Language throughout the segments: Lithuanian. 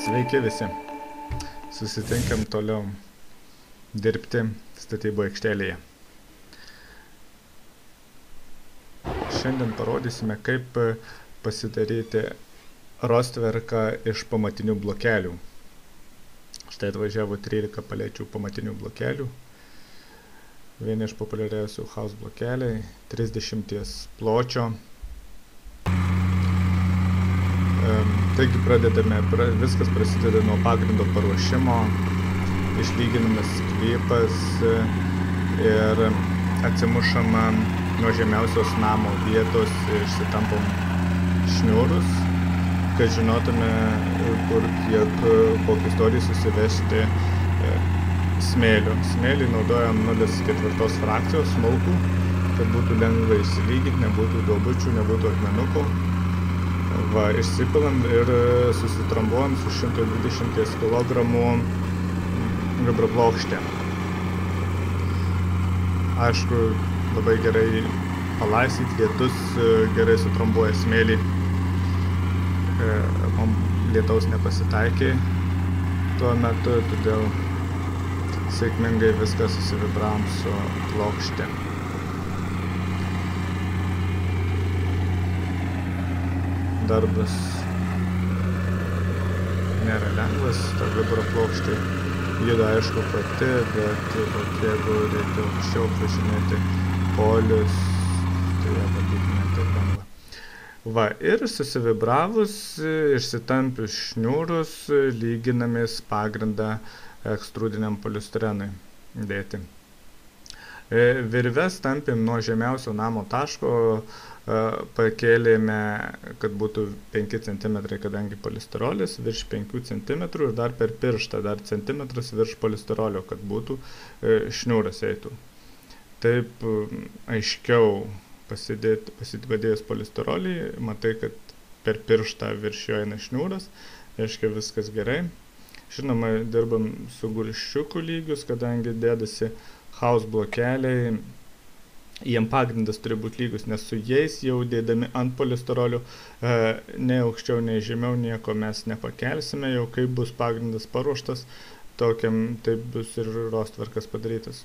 Sveiki visi. Susitinkam toliau dirbti statybų aikštelėje. Šiandien parodysime, kaip pasidaryti rostverką iš pamatinių blokelių. Štai atvažiavo 13 palečių pamatinių blokelių. Vieni iš populiariausių house blokeliai, 30 pločio. Taigi viskas prasideda nuo pagrindo paruošimo, išlyginamas sklypas ir atsimušama nuo žemiausios namo vietos, išsitampom šniūrus, kad žinotume, kokį storį susivežti smėlio. Smėlį naudojam 0,4 frakcijos smulkų, kad būtų lengva išsilyginti, nebūtų duobučių, nebūtų akmenukų. Išsipilam ir susitrambuojam su 120 kg vibroplokšte. Aišku, labai gerai palaistyti, lietus gerai sutrambuoja smėlį. Lietaus nepasitaikė tuo metu, todėl sėkmingai viską susivibravom su plokšte. Darbas nėra lengvas, ta vibroplokštė juda aišku pati, bet jeigu reikia aukščiau pražinėti polius, tai ją valdyti netaip lengva. Ir susivibravus, išsitampius šniūrus, lyginamės pagrindą ekstrudiniam polistirenui dėti. Virves tampėm nuo žemiausio namo taško, pakėlėme, kad būtų 5 cm, kadangi polistirolis virš 5 cm ir dar per pirštą, dar centimetras virš polistirolio, kad būtų šniūras eitų. Taip aiškiau pasidėdėjus polistirolį, matai, kad per pirštą virš jo eina šniūras, reiškia viskas gerai. Žinoma, dirbam su gulščiukų lygius, kadangi dėdasi house blokeliai, jiem pagrindas turi būti lygus, nes su jais jau dėdami ant polistirolio nei aukščiau, nei žemiau nieko mes nepakelsime, jau kaip bus pagrindas paruoštas, taip bus ir rostverkas padarytas.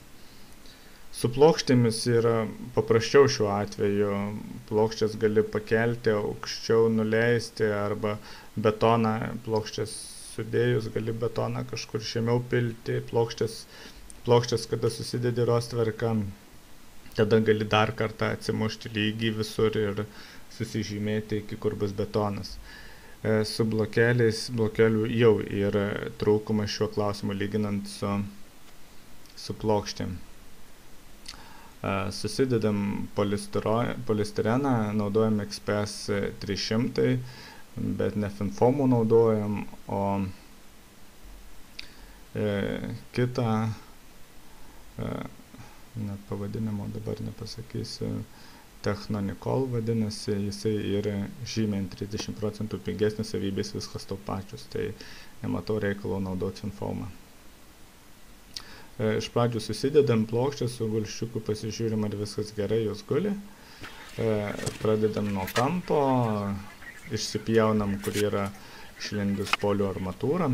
Su plokštėmis yra paprasčiau šiuo atveju, plokštės gali pakelti, aukščiau nuleisti arba betoną, plokštės sudėjus gali betoną kažkur žemiau pilti, plokštės kada susidedi rostverką, tada gali dar kartą atsimušti lygiai visur ir susižymėti, iki kur bus betonas. Su blokelių jau yra trūkumas šiuo klausimu lyginant su plokštėm. Susidedam polistireną, naudojam XPS 300, bet ne Finfoamų naudojam, o kitą net pavadinimo dabar nepasakysiu, Technonicol vadinasi, jisai yra žymiai 30% pigesnis, savybės viskas to pačios, tai nematau reikalo naudoti Finfoamą. Iš pradžių susidedam plokštę su gulščiuku, pasižiūrim, ar viskas gerai jos guli. Pradedam nuo kampo, išsipjaunam, kur yra išlindus polių armatūra.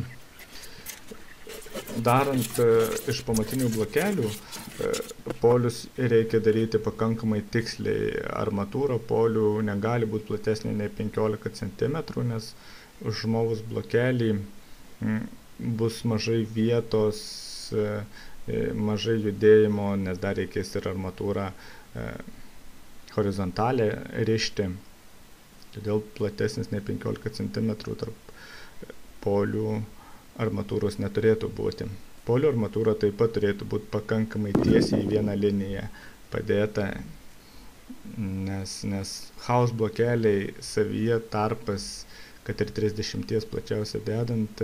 Darant iš pamatinių blokelių, polius reikia daryti pakankamai tiksliai. Armatūra polių negali būti platesnė nei 15 cm, nes užmovus blokelį bus mažai vietos, mažai judėjimo, nes dar reikės ir armatūrą horizontaliai rišti. Todėl platesnis nei 15 cm tarp polių armatūros neturėtų būti. Polių armatūra taip pat turėtų būti pakankamai tiesiai į vieną liniją padėta, nes house blokeliai savyje tarpas, kad ir 30 plačiausia dedant,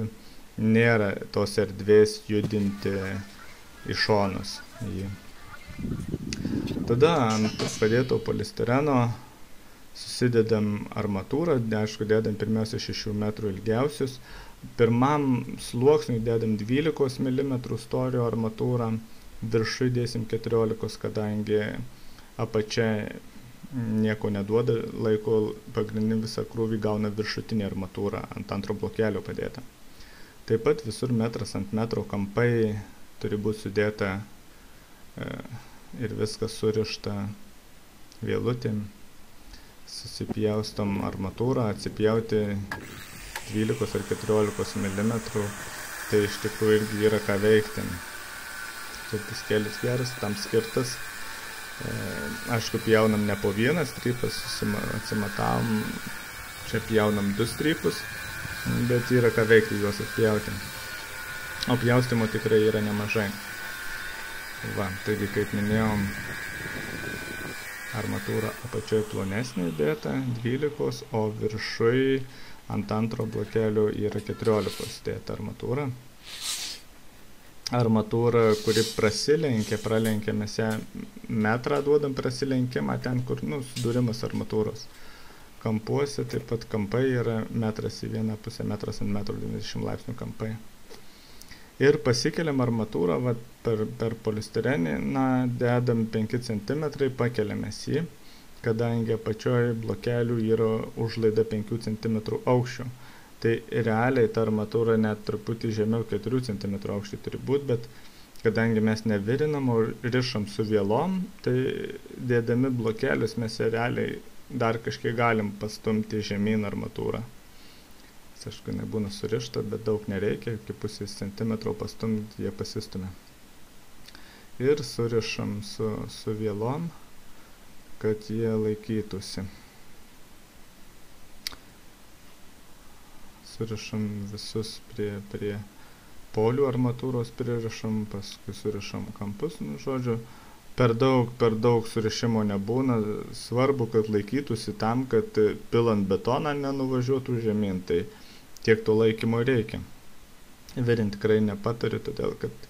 nėra tos erdvės judinti į šonus. Tada ant padėto polistireno susidedam armatūrą, aišku, dedam pirmiausia 6 metrų ilgiausius. Pirmam sluoksniui dedam 12 mm storio armatūrą, viršui dėsim 14, kadangi apačia nieko neduoda, laiko pagrindinį visą krūvį gauna viršutinė armatūra ant antro blokelio padėta. Taip pat visur metras ant metro kampai turi būti sudėta ir viskas surišta vielutėm. Susipjaustom armatūrą, atsipjauti 12 ar 14 mm, tai iš tikrųjų irgi yra ką veikti. Tai piskėlis geras, tam skirtas. Aišku, pjaunam ne po vieną strypą, atsimatavom, čia pjaunam 2 strypus, bet yra ką veikti juos atpjauti. O pjaustimo tikrai yra nemažai. Va, taigi, kaip minėjom, armatūra apačioje plonesnė dėta 12, o viršui ant antro blokelio yra 14 dėta armatūra. Armatūra, kuri pralenkia, mes ją metrą duodam prasilenkimą ten, kur, sudūrimas armatūros. Kampuose taip pat kampai yra metras į vieną pusę, metras ant metro 90 laipsnių kampai. Ir pasikeliam armatūrą per polistirenį, dedam 5 cm, pakeliamės jį, kadangi apačioje blokelių yra užlaida 5 cm aukščio. Tai realiai ta armatūra net truputį žemiau 4 cm aukštį turi būti, bet kadangi mes nevirinam, o rišam su vielom, tai dėdami blokelius mes realiai dar kažkiek galim pastumti žemyn armatūrą. Aišku, nebūna surišta, bet daug nereikia, iki pusės centimetro pastumti, jie pasistumia. Ir surišam su vielom, kad jie laikytųsi. Surišam visus prie polių armatūros pririšam, paskui surišam kampus, žodžiu, per daug surišimo nebūna, svarbu, kad laikytųsi tam, kad pilant betoną nenuvažiuotų žemyn, tai tiek to laikymo reikia. Virint tikrai nepatariu, todėl kad,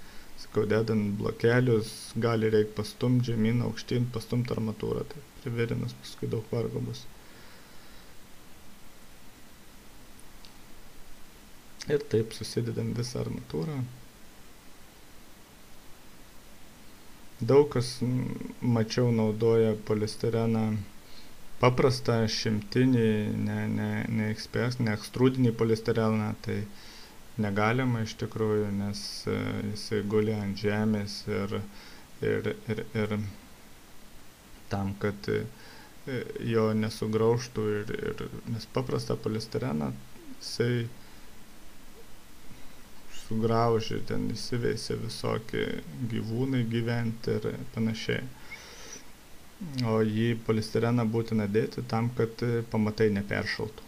dedant blokelius, gali reik pastumti žemyn, aukštyn, pastumti armatūrą, tai privirinus paskui daug vargo bus. Ir taip susidedam visą armatūrą. Daug kas, mačiau, naudoja polistireną paprastą, šimtinį, ne ekstrudinį polistireną, tai negalima iš tikrųjų, nes jisai guli ant žemės ir tam, kad jo nesugraužtų, nes paprastą polistireną jisai sugraužė, ten įsiveisė visokie gyvūnai gyventi ir panašiai. O jį polistireną būtina dėti tam, kad pamatai neperšaltų.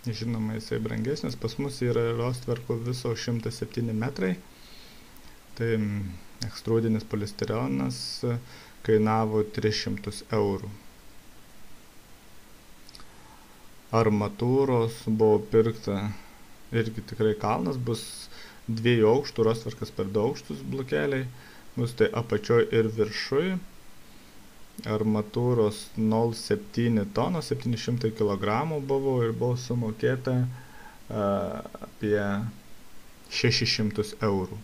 Žinoma, jisai brangesnis, pas mus yra Rostverko viso 107 metrai. Tai ekstrudinis polistirenas kainavo 300 eurų. Armatūros buvo pirkta irgi tikrai kalnas, bus 2 aukštų, Rostverkas per 2 aukštus blokeliai, bus tai apačioj ir viršui. Armatūros 0,7 tonos, 700 kg buvo ir buvo sumokėta apie 600 eurų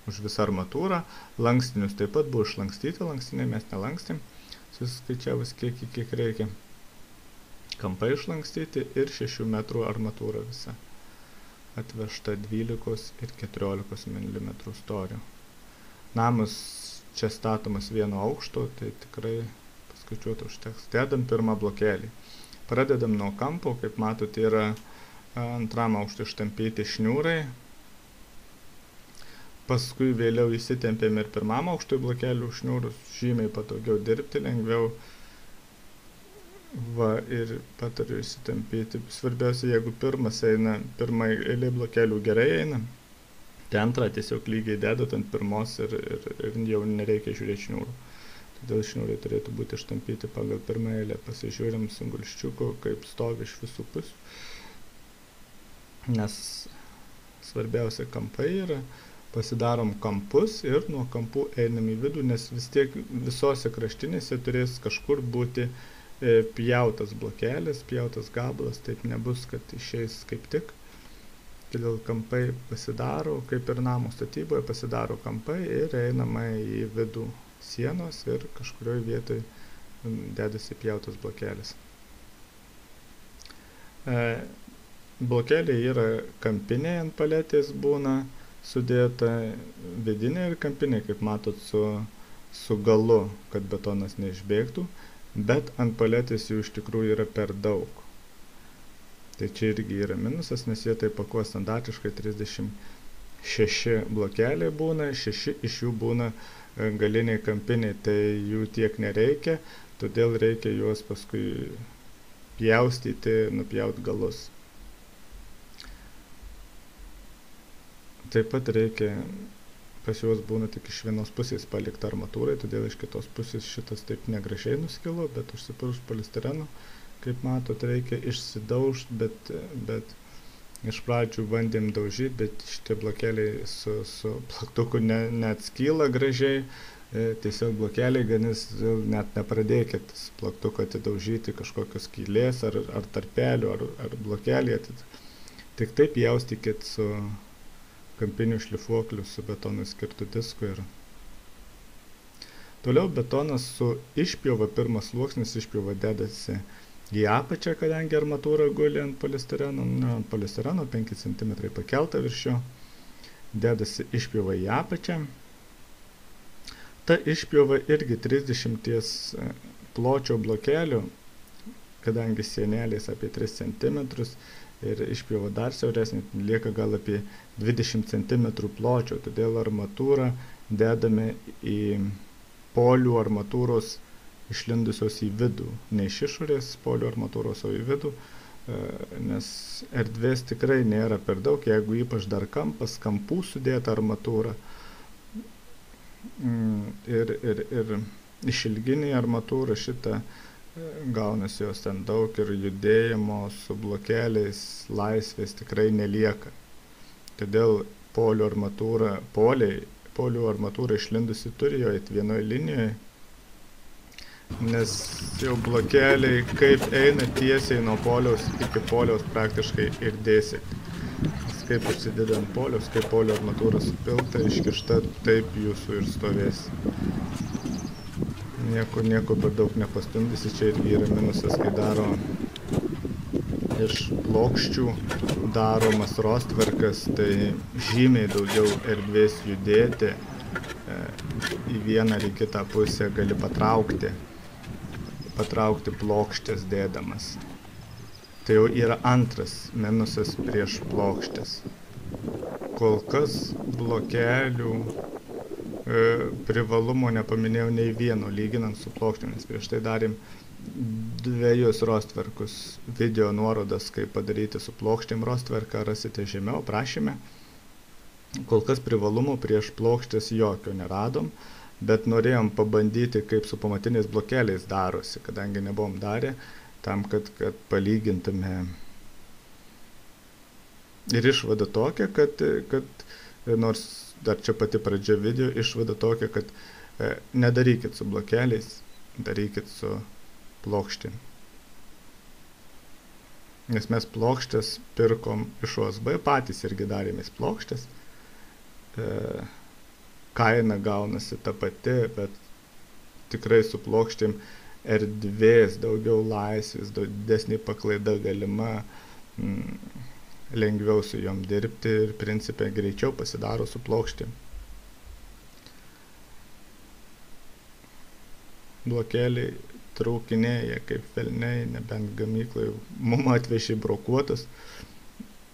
už visą armatūrą. Lankstinius taip pat buvo išlankstyti, lankstiniai mes nelankstėm, susiskaičiavus kiek reikia. Kampai išlankstyti ir 6 metrų armatūra visa. Atvežta 12 ir 14 mm storio. Namas čia statomas 1 aukšto, tai tikrai paskaičiuoti užteks. Dedam pirmą blokelį. Pradedam nuo kampo, kaip matote, yra antram aukštui ištampyti šniūrai. Paskui vėliau įsitempėm ir pirmam aukštui blokelių šniūrus, žymiai patogiau dirbti, lengviau. Va, ir patariu įsitampyti. Svarbiausia, jeigu pirma eilė blokelių gerai eina, tai antrą tiesiog lygiai dedat ant pirmos ir jau nereikia žiūrėti šniūrų. Todėl šniūrai turėtų būti ištampyti pagal pirmą eilę. Pasižiūrim su gulščiuku, kaip stovi iš visų pusių. Nes svarbiausia kampai yra, pasidarom kampus ir nuo kampų einam į vidų, nes vis tiek visose kraštinėse turės kažkur būti pjautas blokelis, pjautas gabalas, taip nebus, kad išeis kaip tik. Todėl kampai pasidaro, kaip ir namo statyboje pasidaro kampai ir einama į vidų sienos ir kažkurioje vietoje dedasi pjautas blokelis. Blokeliai yra kampiniai ant paletės būna sudėta, vidinė ir kampinė, kaip matot, su galu, kad betonas neišbėgtų, bet ant paletės jų iš tikrųjų yra per daug. Tai čia irgi yra minusas, nes jie tai pakuoja standartiškai 36 blokeliai būna, 6 iš jų būna galiniai kampiniai, tai jų tiek nereikia, todėl reikia juos paskui pjaustyti, nupjauti galus. Taip pat reikia, pas juos būna tik iš vienos pusės palikta armatūrai, todėl iš kitos pusės šitas taip negražiai nuskilo, bet užsipurus polistirenu, kaip matot, reikia išsidaužti, bet iš pradžių bandėm daužyti, bet šitie blokeliai su plaktuku neatskyla gražiai, tiesiog blokeliai ganys, net nepradėkit plaktuko atidaužyti kažkokios skylės ar tarpelių ar blokelį, tik taip jaustykit su kampiniu šlifuokliu, su betonui skirtu disku. Ir toliau betonas su išpjova, pirmas sluoksnis išpjova dedasi į apačią, kadangi armatūra guli ant polistireno, 5 cm pakelta virš jo, dedasi išpjova į apačią. Ta išpjova irgi 30 pločio blokelių, kadangi sienelės apie 3 cm ir išpjova dar siauresnė, lieka gal apie 20 cm pločio, todėl armatūrą dedame į polių armatūros išlindusios į vidų, ne iš išorės polių armatūros, o į vidų, nes erdvės tikrai nėra per daug, jeigu ypač dar kampų sudėta armatūra ir išilginiai armatūra šitą gaunasi jos ten daug ir judėjimo su blokeliais laisvės tikrai nelieka. Todėl polių armatūra išlindusi turi jo eiti vienoje linijoje, nes jau blokeliai kaip eina tiesiai nuo poliaus iki poliaus praktiškai ir dėsit. Kaip užsideda ant poliaus, kaip polių armatūra supilta, iškišta, taip jūsų ir stovės. Nieko per daug nepastumdysi, čia irgi yra minusas, kai daro iš plokščių daromas rostverkas, tai žymiai daugiau erdvės judėti, į vieną ar į kitą pusę gali patraukti plokštės dėdamas. Tai jau yra antras minusas prieš plokštės. Kol kas blokelių privalumo nepaminėjau nei vieno, lyginant su plokštėmis. Prieš tai darėm 2 rostverkus, video nuorodas, kaip padaryti su plokštėm rostverką, rasite žemiau aprašyme. Kol kas privalumų prieš plokštės jokio neradom, bet norėjom pabandyti, kaip su pamatiniais blokeliais darosi, kadangi nebuvom darę, tam, kad palygintume. Ir išvada tokia, kad nors dar čia pati pradžia video, išvada tokia, kad nedarykit su blokeliais, darykit su plokštėm. Nes mes plokštės pirkom iš OSB, patys irgi darėmės plokštės. Kaina gaunasi ta pati, bet tikrai su plokštėm erdvės, daugiau laisvės, didesnė paklaida galima, lengviau su jom dirbti ir principe greičiau pasidaro su plokštėm. Blokeliai traukinėja kaip velniai, nebent gamyklai mum atvežė brokuotus.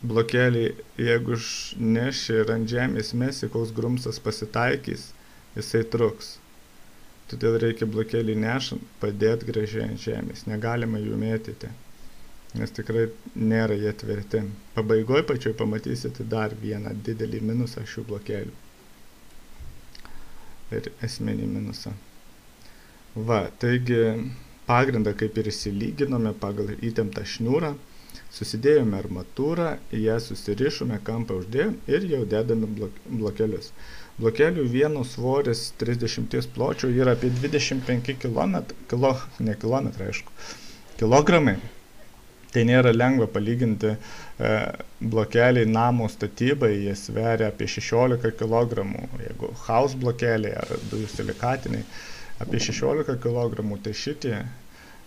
Blokeliai, jeigu neši ir ant žemės mesi, koks grumsas pasitaikys, jisai truks. Todėl reikia blokelį nešant padėti gražiai ant žemės, negalima jų mėtyti, nes tikrai nėra jie tvirti. Pabaigoje pačioj pamatysite dar vieną didelį minusą šių blokelių ir esminį minusą. Va, taigi pagrindą kaip ir įsilyginome pagal įtemptą šniūrą, susidėjome armatūrą, ją susirišome, kampą uždėjom ir jau dedame blokelius. Blokelių vieno svoris 30 pločio yra apie 25 kilogramai. Tai nėra lengva palyginti. Blokeliai namo statybai, jie sveria apie 16 kg, jeigu house blokeliai ar dujų silikatiniai, apie 16 kg, tai šitie,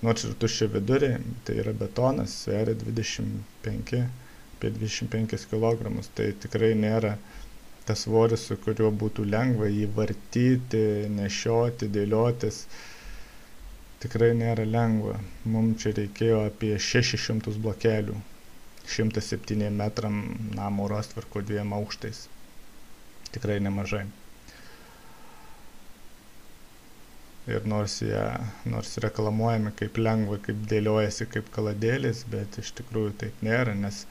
nors ir tuščia viduriai, tai yra betonas, sveria 25, apie 25 kg, tai tikrai nėra tas svoris, su kuriuo būtų lengva jį vartyti, nešioti, dėliotis. Tikrai nėra lengva. Mums čia reikėjo apie 600 blokelių, 107 metram namo rostverko 2 aukštais. Tikrai nemažai. Ir nors reklamuojami kaip lengva, kaip dėliojasi, kaip kaladėlis, bet iš tikrųjų taip nėra, nes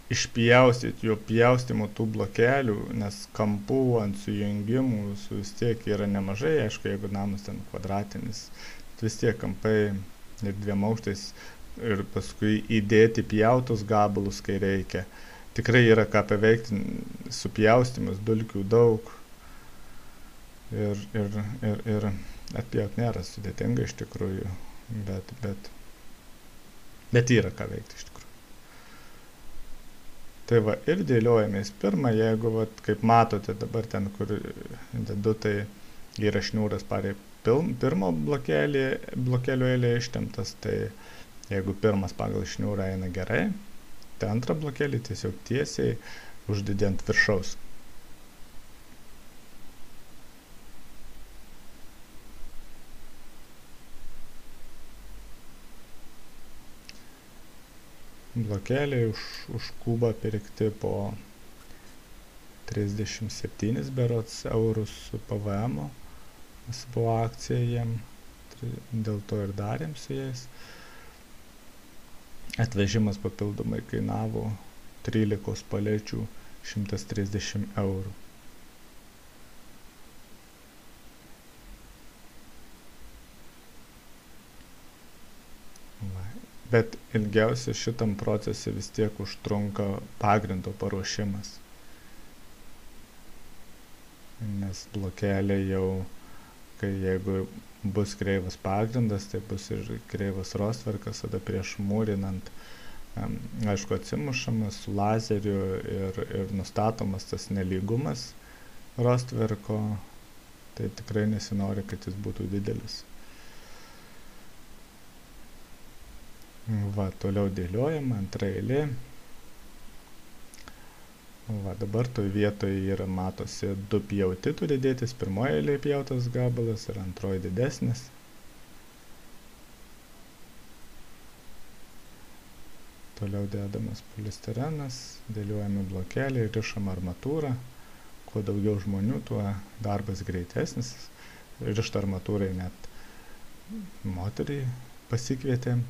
išpjaustyti jo pjaustimo tų blokelių, nes kampų ant sujungimų vis tiek yra nemažai, aišku, jeigu namas ten kvadratinis, vis tiek kampai ir 2 aukštais ir paskui įdėti pjautus gabalus, kai reikia. Tikrai yra ką paveikti, supjaustimas, dulkių daug ir atpjauti nėra sudėtinga iš tikrųjų, bet yra ką veikti iš tikrųjų. Tai va, ir dėliojamės pirmą, jeigu, va, kaip matote dabar ten, kur dedu, tai yra šniūras parė pirmo blokelio eilė ištemptas, tai jeigu pirmas pagal šniūrą eina gerai, tai antrą blokelį tiesiog tiesiai uždedi ant viršaus. Blokeliai už kubą pirkti po 37 berods eurus su PVM, nes buvo akcija jiem, dėl to ir darėm su jais. Atvežimas papildomai kainavo 13 palečių 130 eurų. Bet ilgiausiai šitam procese vis tiek užtrunka pagrindo paruošimas. Nes blokeliai jau, jeigu bus kreivas pagrindas, tai bus ir kreivas rostverkas, tada prieš mūrinant, aišku, atsimušamas su lazeriu ir nustatomas tas nelygumas rostverko, tai tikrai nesinori, kad jis būtų didelis. Va, toliau dėliojama, antra eilė. Va, dabar toj vietoje yra, matosi, 2 pjauti turi dėtis, pirmoje eilėje pjautas gabalas ir antroji didesnis. Toliau dedamas polistirenas, dėliojami blokeliai, rišama armatūra. Kuo daugiau žmonių, tuo darbas greitesnis. Rišta armatūrai net moterį pasikvietė.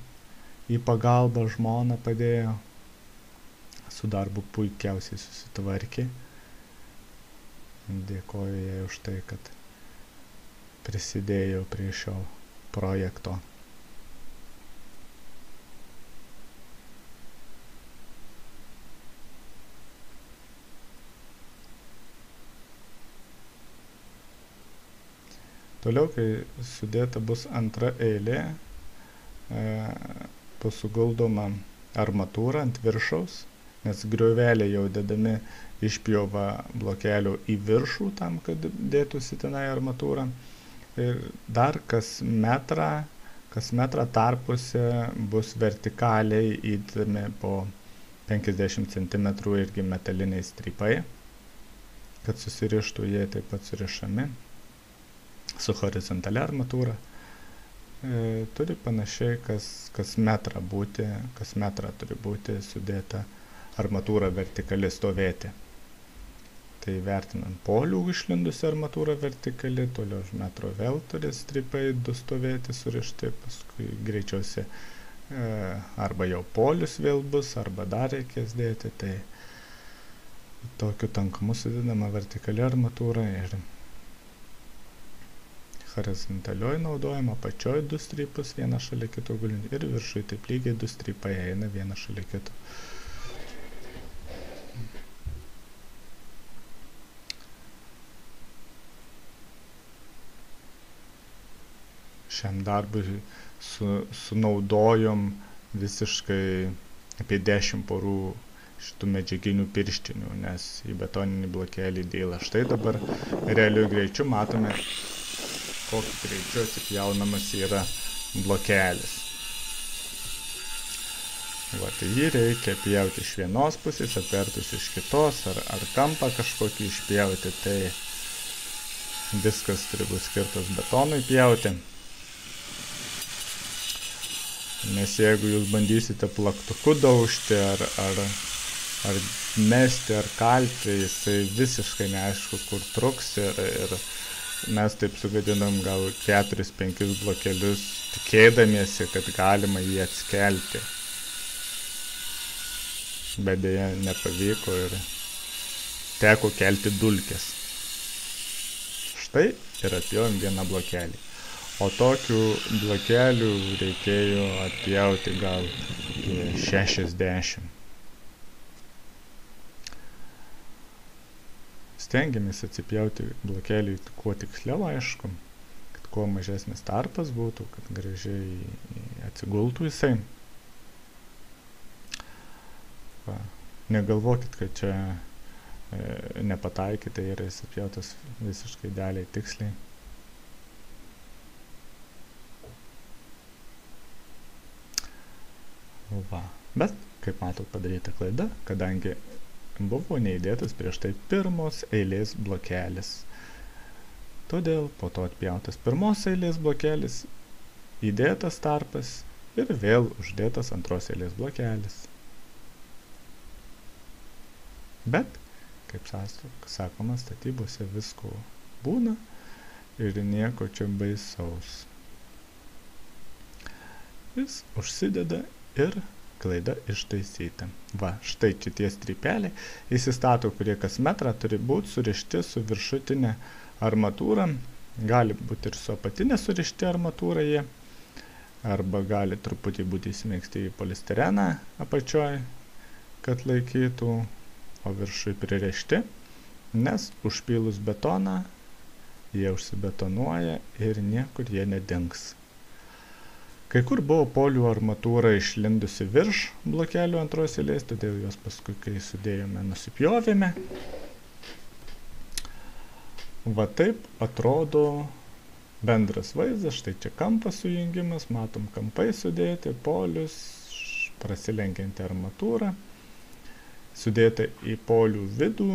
Į pagalbą žmoną padėjo, su darbu puikiausiai susitvarkė. Dėkoju jai už tai, kad prisidėjo prie šio projekto. Toliau, kai sudėta bus antra eilė, bus suguldoma armatūra ant viršaus, nes grioveliai jau dedami išpjova blokelių į viršų tam, kad dėtųsi tenai armatūra. Ir dar kas metrą tarpuose bus vertikaliai įdami po 50 cm irgi metaliniai strypai, kad susirištų, jie taip pat surišami su horizontalia armatūra. Turi panašiai kas metrą turi būti sudėta armatūra vertikali stovėti. Tai vertinant polių išlindusi armatūra vertikali, toliau už metro vėl turi strypai 2 stovėti surišti, paskui greičiausiai arba jau polius vėl bus, arba dar reikės dėti. Tai tokiu tankumu sudedama vertikali armatūra ir horizontalioj naudojama, apačioj 2 strypus vieną šalia kito gulint ir viršui taip lygiai 2 strypai eina vieną šalia kito. Šiam darbui sunaudojom visiškai apie 10 porų šitų medžiaginių pirštinių, nes į betoninį blokelį dėlą. Štai dabar realiu greičiu matome, kokiu greičiu atsipjaunamas yra blokelis. Va, tai jį reikia pjauti iš vienos pusės, apvertus iš kitos, ar kampą kažkokį išpjauti, tai viskas turi būti skirtas betonui pjauti. Nes jeigu jūs bandysite plaktuku daužti, ar mesti, ar kalti, jisai visiškai neaišku, kur truks ir mes taip sugadinam gal 4-5 blokelius, tikėdamiesi, kad galima jį atskelti. Bet dėja nepavyko ir teko kelti dulkes. Štai ir atpjovėm vieną blokelį. O tokių blokelių reikėjo atpjauti gal 60. Stengiamės atsipjauti blokelį kuo tiksliau, aišku, kad kuo mažesnis tarpas būtų, kad gražiai atsigultų jisai. Negalvokit, kad čia nepataikyti ir jis apjautas visiškai idealiai tiksliai. Va. Bet, kaip matot, padaryta klaida, kadangi buvo neįdėtas prieš tai pirmos eilės blokelis. Todėl po to atpjautas pirmos eilės blokelis, įdėtas tarpas ir vėl uždėtas antros eilės blokelis. Bet, kaip sakoma, statybose visko būna ir nieko čia baisaus. Jis užsideda ir klaida ištaisyta. Va, štai čia tie strypeliai įsistato, kurie kas metrą turi būti surišti su viršutinė armatūra. Gali būti ir su apatinė surišti armatūra jie, arba gali truputį būti įsimėgsti į polistireną apačioj, kad laikytų, o viršui pririšti, nes užpylus betoną jie užsibetonuoja ir niekur jie nedings. Kai kur buvo polių armatūra išlindusi virš blokelių antros eilės, todėl jos paskui, kai sudėjome, nusipjovėme. Va taip atrodo bendras vaizdas, štai čia kampas sujungimas, matom kampai sudėti, polius, prasilenkianti armatūra, sudėta į polių vidų,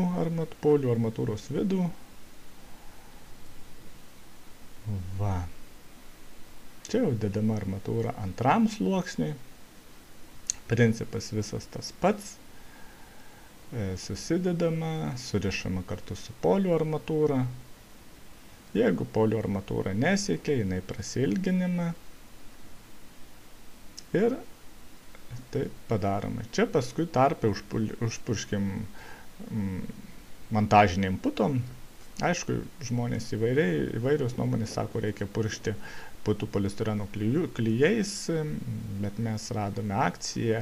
polių armatūros vidų. Va. Čia jau dedama armatūra antram sluoksniui. Principas visas tas pats. Susidedama, surišama kartu su polių armatūra. Jeigu polių armatūra nesiekia, jinai prasilginima. Ir tai padaroma. Čia paskui tarpę užpurškim montažinėm putom. Aišku, žmonės įvairios nuomonės sako, reikia purkšti putų polistireno klijais, bet mes radome akciją,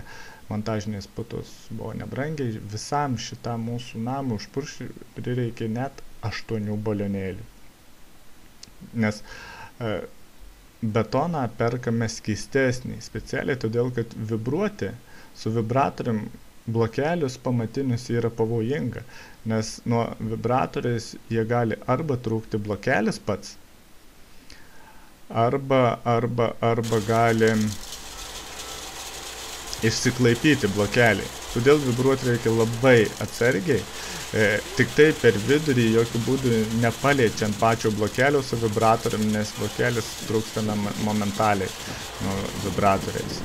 montažinės putos buvo nebrangiai, visam šitam mūsų namui užpurkšti prireikė net 8 balionėlių. Nes betoną perkame skystesnį, specialiai todėl, kad vibruoti su vibratorium blokelius pamatinius yra pavojinga, nes nuo vibratoriais jie gali arba trūkti blokelis pats, arba gali išsiklaipyti blokeliai. Todėl vibruoti reikia labai atsargiai, tik tai per vidurį jokių būdų nepaliečiant pačio blokelio su vibratorium, nes blokelis trūksta momentaliai nuo vibratoriais.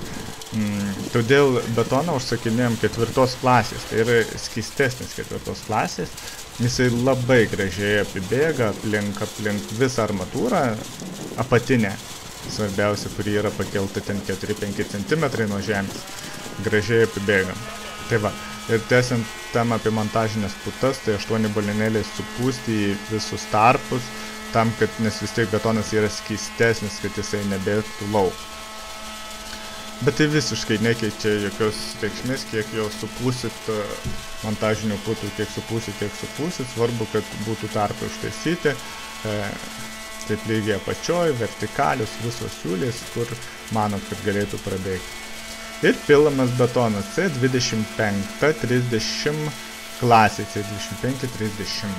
Todėl betoną užsakinėjom 4 klasės, tai yra skystesnis 4 klasės. Jisai labai gražiai apibėga aplink visą armatūrą, apatinę, svarbiausia, kuri yra pakelta ten 4-5 cm nuo žemės, gražiai apibėga. Tai va, ir tęsiant temą apie montažinės putas, tai 8 balionėliai supūsti į visus tarpus, tam, kad, nes vis tiek betonas yra skystesnis, kad jisai nebėgtų lauk. Bet tai visiškai nekeičia jokios reikšmės, kiek jo supūsit montažinių putų, kiek supūsit, svarbu, kad būtų tarpai užtaisyti, taip lygiai apačioj, vertikalius, visos siūlės, kur manot, kad galėtų prabėgti. Ir pilamas betonas C25-30 klasė, C25-30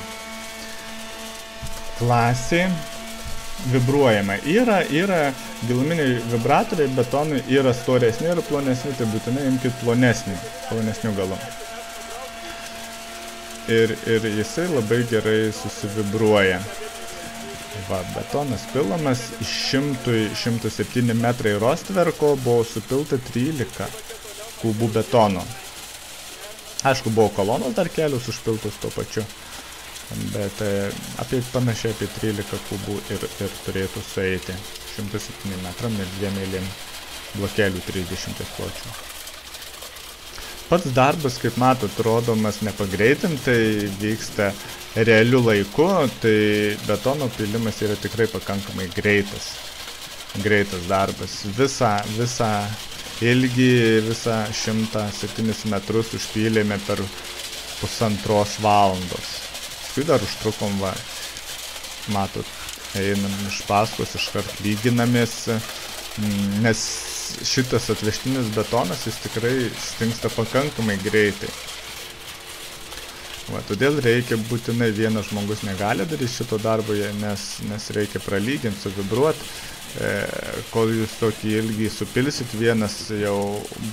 klasė vibruojama. Yra giluminiai vibratoriai betonui, yra storesni ir plonesni, tai būtinai imkit plonesnių galų. Ir jisai labai gerai susivibruoja. Va, betonas pilamas, iš 107 metrai rostverko buvo supilta 13 kubų betono. Aišku, buvo kolonos dar kelios užpiltos tuo pačiu, bet panašiai apie 13 kubų ir turėtų sueiti 107 metram ir 2 eilėm blokelių 30 pločių. Pats darbas, kaip matot, rodomas nepagreitintai, vyksta realiu laiku, tai betono pilimas yra tikrai pakankamai greitas darbas. Visą ilgį, visą 107 metrus užpylėme per 1,5 valandos. Paskui dar užtrukom, va, matot, einam iš paskos, iškart lyginamės, nes šitas atvežtinis betonas, jis tikrai stingsta pakankamai greitai. Va, todėl reikia būtinai, vienas žmogus negali daryti šito darbo, nes reikia pralyginti, suvibruoti. Kol jūs tokį ilgį supilsit, vienas jau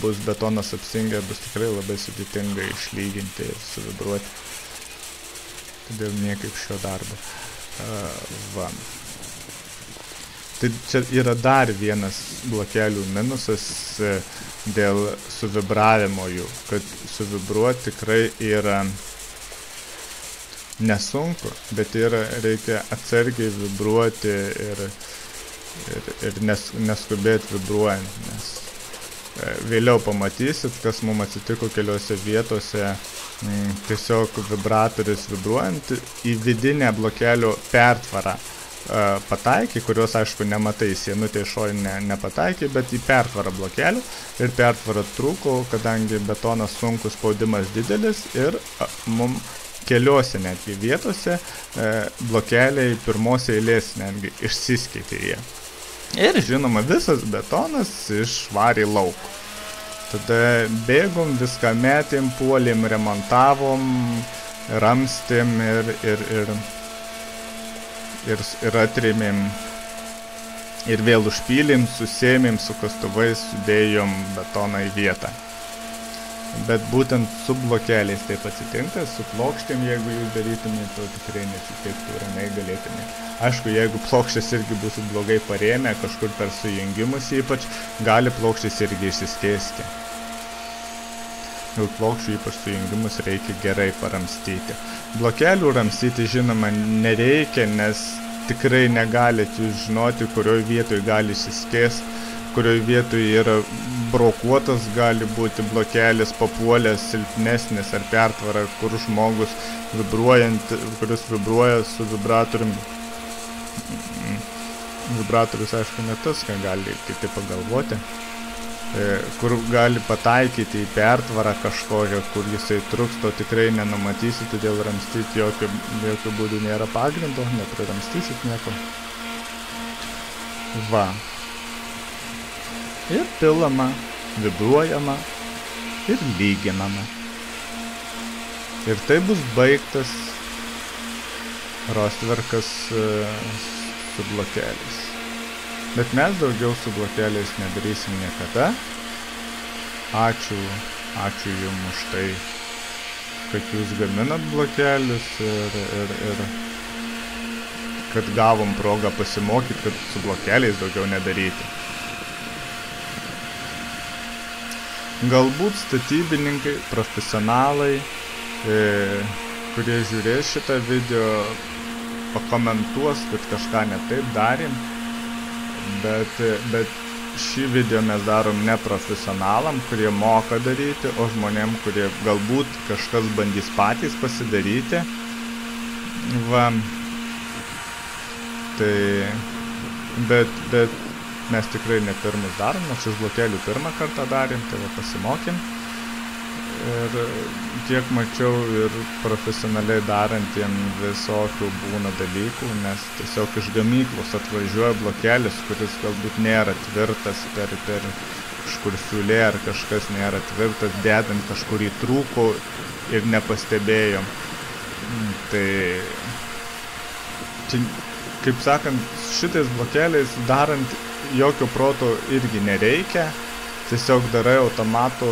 bus betonas apsingę, bus tikrai labai sudėtinga išlyginti ir suvibruoti. Todėl niekaip šio darbo. Va. Tai čia yra dar vienas blokelių minusas dėl suvibravimo jų, kad suvibruoti tikrai yra nesunku, bet reikia atsargiai vibruoti ir neskubėti vibruojant, nes vėliau pamatysit, kas mums atsitiko keliose vietose, tiesiog vibratorius vibruojant į vidinę blokelio pertvarą pataikė, kurios aišku nematai, sienutė išorinė nepataikė, bet į pertvarą blokelių ir pertvarą trūko, kadangi betonas sunkus, spaudimas didelis ir mums keliose netgi vietose blokeliai pirmos eilės netgi išsiskaitė jie. Ir žinoma, visas betonas išvarė lauk. Tada bėgom, viską metėm, puolėm, remontavom, ramstėm ir atrėmėm. Ir vėl užpylėm, susėmėm su kastuvais, sudėjom betoną į vietą. Bet būtent su blokeliais taip atsitinka, su plokštėm, jeigu jūs darytumėte, to tikrai neatsitiktų, ramiai galėtumėte. Aišku, jeigu plokštės irgi būtų blogai parėmę, kažkur per sujungimus ypač, gali plokštės irgi išsiskėsti. Dėl plokščių ypač sujungimus reikia gerai paramstyti. Blokelių ramstyti, žinoma, nereikia, nes tikrai negalit jūs žinoti, kurioj vietoj gali išsiskėsti, kurioj vietoj yra brokuotas, gali būti blokelis papuolęs, silpnesnis ar pertvara, kur žmogus kuris vibruoja su vibratoriumi. Vibratorius, aišku, ne tas, ką gali kiti pagalvoti, kur gali pataikyti į pertvarą kažkokią, kur jisai truks, to tikrai nenumatysit, todėl ramstyti jokių būdų nėra pagrindo, nepriramstysit nieko. Va. Ir pilama, vibruojama ir lyginama. Ir tai bus baigtas rostverkas su blokeliais. Bet mes daugiau su blokeliais nedarysim niekada. Ačiū jums už tai, kad jūs gaminat blokelius ir kad gavom progą pasimokyti, kad su blokeliais daugiau nedaryti. Galbūt statybininkai, profesionalai, kurie žiūrės šitą video, pakomentuos, kad kažką ne taip darėm, bet šį video mes darom ne profesionalam, kurie moka daryti, o žmonėm, kurie galbūt kažkas bandys patys pasidaryti. Va. Tai, bet mes tikrai ne pirmus darom, nors iš blokelių pirmą kartą darėm, tai va pasimokėm. Ir kiek mačiau ir profesionaliai darantiem visokių būna dalykų, nes tiesiog iš gamyklos atvažiuoja blokelis, kuris galbūt nėra tvirtas per kažkur siūlė ar kažkas nėra tvirtas, dedant kažkur įtrūko ir nepastebėjom. Tai čia, kaip sakant, šitais blokeliais darant jokio proto irgi nereikia. Tiesiog darai automatu,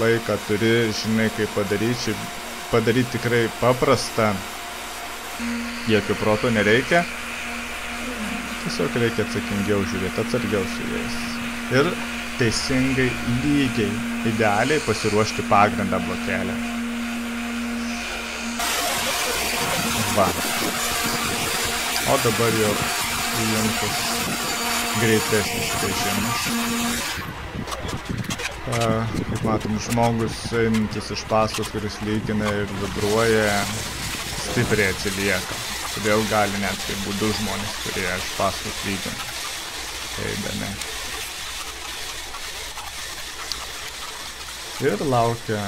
laiką turi, žinai, kaip padaryti tikrai paprasta, jokio proto nereikia, tiesiog reikia atsakingiau žiūrėti, atsargiau su jais. Ir teisingai, lygiai, idealiai pasiruošti pagrindą blokelę. Va. O dabar jau įjungtas greitesnis režimas. Kaip matom, žmogus einantis iš paskos, kuris lygina ir vibruoja, stipriai atsilieka. Todėl gali net tai būti du žmonės, kurie iš paskos lygina. Eidami. Ir laukia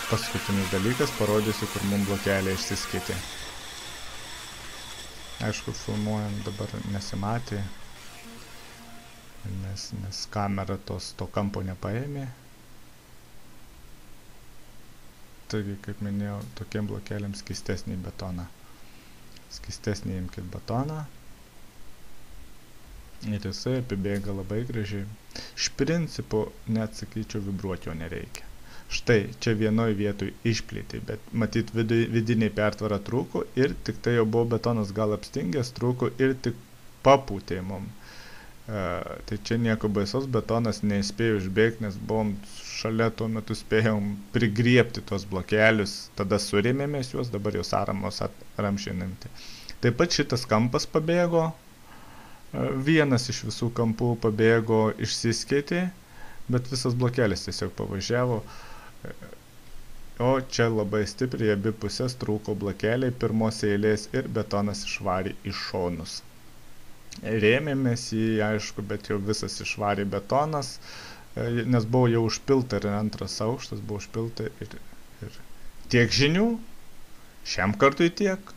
paskutinis dalykas, parodysiu, kur mums blokelė išsiskaitė. Aišku, filmuojant dabar nesimatė. Nes kamera to kampo nepaėmė. Taigi, kaip minėjau, tokiem blokeliams skystesnį betoną. Skystesnį imkit betoną. Ir jisai apibėga labai gražiai. Iš principo, net sakyčiau, vibruoti jo nereikia. Štai, čia vienoj vietoj išplėtė, bet matyt vidiniai pertvara trūko ir tik tai jau buvo betonas gal apstingęs, trūko ir tik papūtė mum. Tai čia nieko baisos, betonas neįspėjo išbėgti, nes buvom šalia tuo metu spėjom prigriebti tos blokelius, tada surėmėmės juos, dabar jau sąramos ramšinanti. Taip pat šitas kampas pabėgo, vienas iš visų kampų pabėgo, išsiskaitė, bet visas blokelis tiesiog pavažiavo. O čia labai stipriai abi pusės trūko blokeliai, pirmos eilės ir betonas išvarė į šonus. Rėmėmės jį, aišku, bet jau visas išvarė betonas, nes buvo jau užpilta ir antras aukštas buvo užpilta ir tiek žinių, šiam kartui tiek.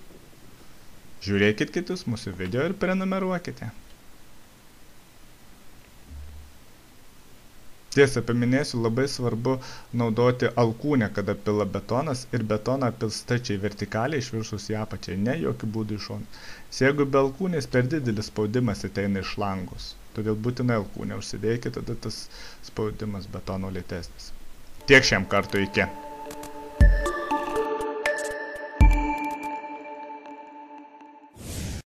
Žiūrėkit kitus mūsų video ir prenumeruokite. Tiesa, paminėsiu, labai svarbu naudoti alkūnę, kada pila betonas ir betoną pils stačiai vertikaliai iš viršaus į apačią, ne jokių būdų iš šonų. Jeigu be alkūnės per didelis spaudimas ateina iš langus, todėl būtinai alkūnę užsidėkite, tada tas spaudimas betono lėtesnis. Tiek šiam kartui, iki.